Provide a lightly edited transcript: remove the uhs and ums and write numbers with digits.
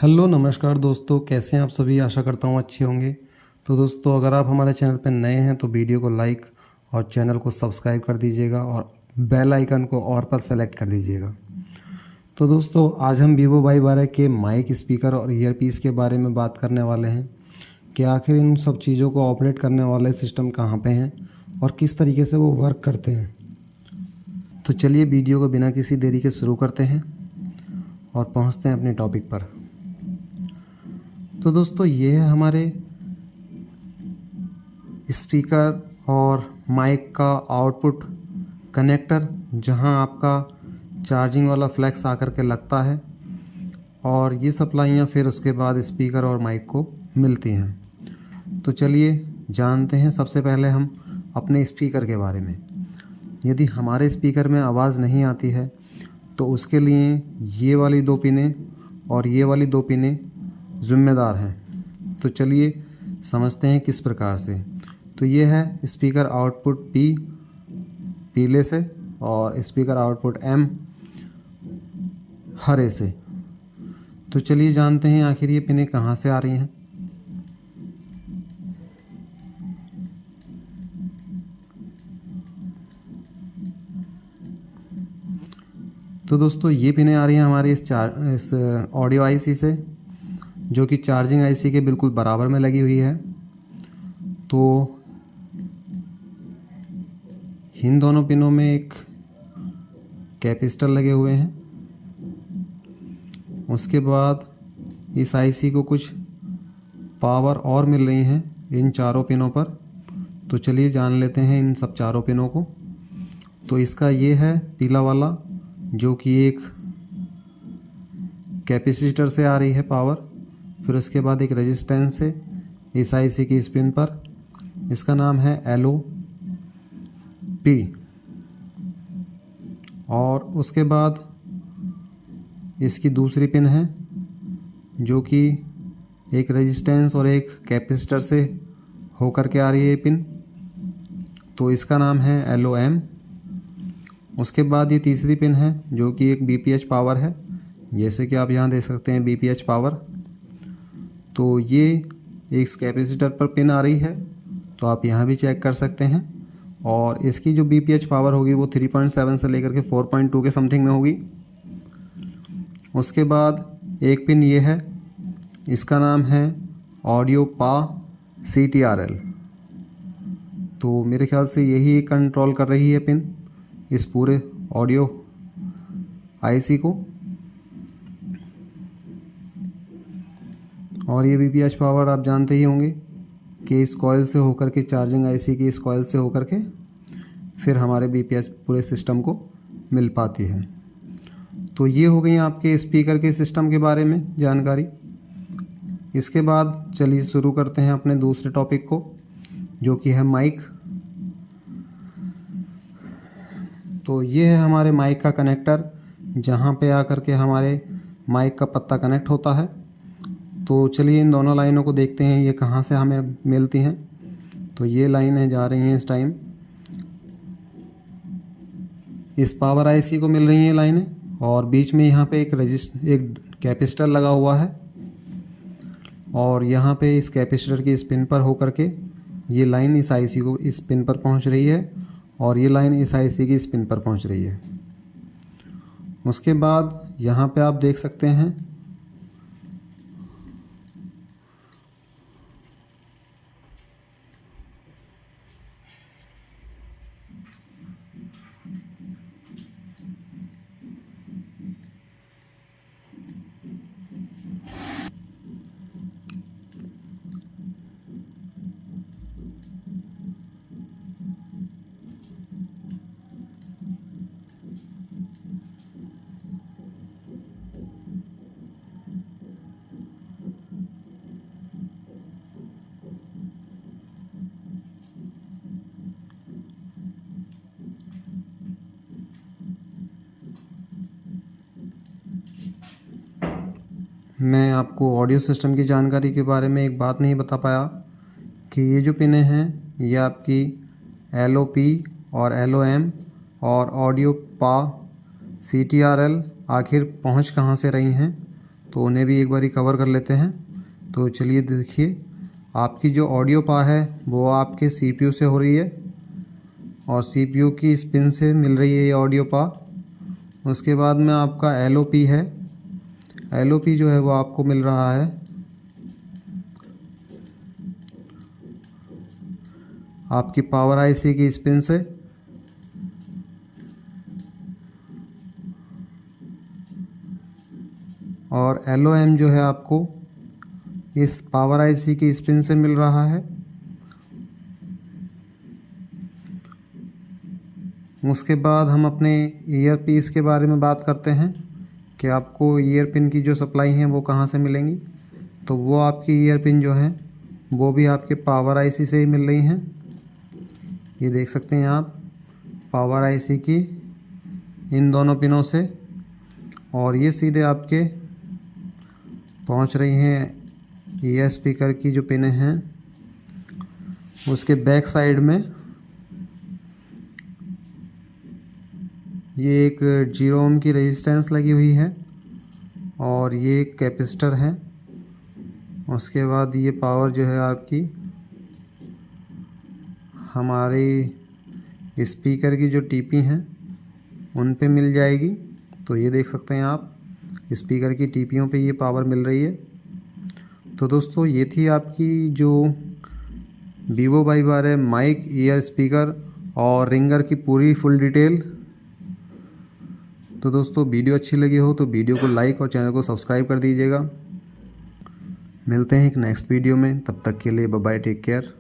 Hello नमस्कार दोस्तों, कैसे हैं आप सभी। आशा करता हूँ अच्छे होंगे। तो दोस्तों, अगर आप हमारे चैनल पर नए हैं तो वीडियो को लाइक और चैनल को सब्सक्राइब कर दीजिएगा और बेल आइकन को ऑल पर सेलेक्ट कर दीजिएगा। तो दोस्तों, आज हम वीवो Y12 के माइक, स्पीकर और ईयरपीस के बारे में बात करने वाले हैं कि आखिर इन सब चीज़ों को ऑपरेट करने वाले सिस्टम कहाँ पे हैं और किस तरीके से वो वर्क करते हैं। तो चलिए वीडियो को बिना किसी देरी के शुरू करते हैं और पहुँचते हैं अपने टॉपिक पर। तो दोस्तों, ये है हमारे स्पीकर और माइक का आउटपुट कनेक्टर, जहां आपका चार्जिंग वाला फ्लैक्स आकर के लगता है और ये सप्लाइयाँ फिर उसके बाद स्पीकर और माइक को मिलती हैं। तो चलिए जानते हैं सबसे पहले हम अपने स्पीकर के बारे में। यदि हमारे स्पीकर में आवाज़ नहीं आती है तो उसके लिए ये वाली दो पिनें और ये वाली दो पिनें ज़िम्मेदार हैं। तो चलिए समझते हैं किस प्रकार से। तो ये है स्पीकर आउटपुट P पीले से और स्पीकर आउटपुट M हरे से। तो चलिए जानते हैं आखिर ये पिनें कहाँ से आ रही हैं। तो दोस्तों, ये पिनें आ रही हैं हमारी इस ऑडियो आईसी से, जो कि चार्जिंग आईसी के बिल्कुल बराबर में लगी हुई है। तो इन दोनों पिनों में एक कैपेसिटर लगे हुए हैं। उसके बाद इस आईसी को कुछ पावर और मिल रही हैं इन चारों पिनों पर। तो चलिए जान लेते हैं इन सब चारों पिनों को। तो इसका ये है पीला वाला, जो कि एक कैपेसिटर से आ रही है पावर। फिर उसके बाद एक रेजिस्टेंस से इस आईसी की पिन पर, इसका नाम है LOP। और उसके बाद इसकी दूसरी पिन है, जो कि एक रेजिस्टेंस और एक कैपेसिटर से होकर के आ रही है पिन। तो इसका नाम है LOM। उसके बाद ये तीसरी पिन है, जो कि एक BPH पावर है, जैसे कि आप यहाँ देख सकते हैं BPH पावर। तो ये एक कैपेसिटर पर पिन आ रही है, तो आप यहाँ भी चेक कर सकते हैं। और इसकी जो BPH पावर होगी वो 3.7 से लेकर के 4.2 के समथिंग में होगी। उसके बाद एक पिन ये है, इसका नाम है ऑडियो पा CTRL। तो मेरे ख्याल से यही कंट्रोल कर रही है पिन इस पूरे ऑडियो आईसी को। और ये BPH पावर आप जानते ही होंगे कि इस कॉइल से होकर के, चार्जिंग आईसी की इस कॉइल से होकर के फिर हमारे BPH पूरे सिस्टम को मिल पाती है। तो ये हो गई आपके स्पीकर के सिस्टम के बारे में जानकारी। इसके बाद चलिए शुरू करते हैं अपने दूसरे टॉपिक को, जो कि है माइक। तो ये है हमारे माइक का कनेक्टर, जहाँ पे आकर के हमारे माइक का पत्ता कनेक्ट होता है। तो चलिए इन दोनों लाइनों को देखते हैं ये कहाँ से हमें मिलती हैं। तो ये लाइनें जा रही हैं इस टाइम इस पावर आईसी को मिल रही हैं लाइनें, और बीच में यहाँ पे एक कैपेसिटर लगा हुआ है, और यहाँ पे इस कैपेसिटर की इस पिन पर होकर के ये लाइन इस आईसी को इस पिन पर पहुँच रही है, और ये लाइन इस आईसी की इस पिन पर पहुँच रही है। उसके बाद यहाँ पे आप देख सकते हैं मैं आपको ऑडियो सिस्टम की जानकारी के बारे में एक बात नहीं बता पाया कि ये जो पिनें हैं ये आपकी LOP और LOM और ऑडियो पा CTRL आखिर पहुंच कहां से रही हैं। तो उन्हें भी एक बारी कवर कर लेते हैं। तो चलिए देखिए, आपकी जो ऑडियो पा है वो आपके CPU से हो रही है और CPU की स्पिन से मिल रही है ये ऑडियो पा। उसके बाद में आपका LOP है, LOP जो है वो आपको मिल रहा है आपकी पावर IC की स्पिन से। और LOM जो है आपको इस पावर IC की स्पिन से मिल रहा है। उसके बाद हम अपने ईयर पीस के बारे में बात करते हैं कि आपको ईयर पिन की जो सप्लाई है वो कहाँ से मिलेंगी। तो वो आपकी ईयर पिन जो है वो भी आपके पावर IC से ही मिल रही हैं। ये देख सकते हैं आप, पावर IC की इन दोनों पिनों से, और ये सीधे आपके पहुंच रही हैं ईयर स्पीकर की जो पिन हैं उसके बैक साइड में। ये एक 0 ओम की रेजिस्टेंस लगी हुई है और ये एक कैपेसिटर है। उसके बाद ये पावर जो है आपकी हमारी स्पीकर की जो TP हैं उन पे मिल जाएगी। तो ये देख सकते हैं आप, स्पीकर की TPओं पे ये पावर मिल रही है। तो दोस्तों ये थी आपकी जो Vivo Y12 mic, ear speaker और रिंगर की पूरी फुल डिटेल। तो दोस्तों वीडियो अच्छी लगी हो तो वीडियो को लाइक और चैनल को सब्सक्राइब कर दीजिएगा। मिलते हैं एक नेक्स्ट वीडियो में, तब तक के लिए बाय बाय, टेक केयर।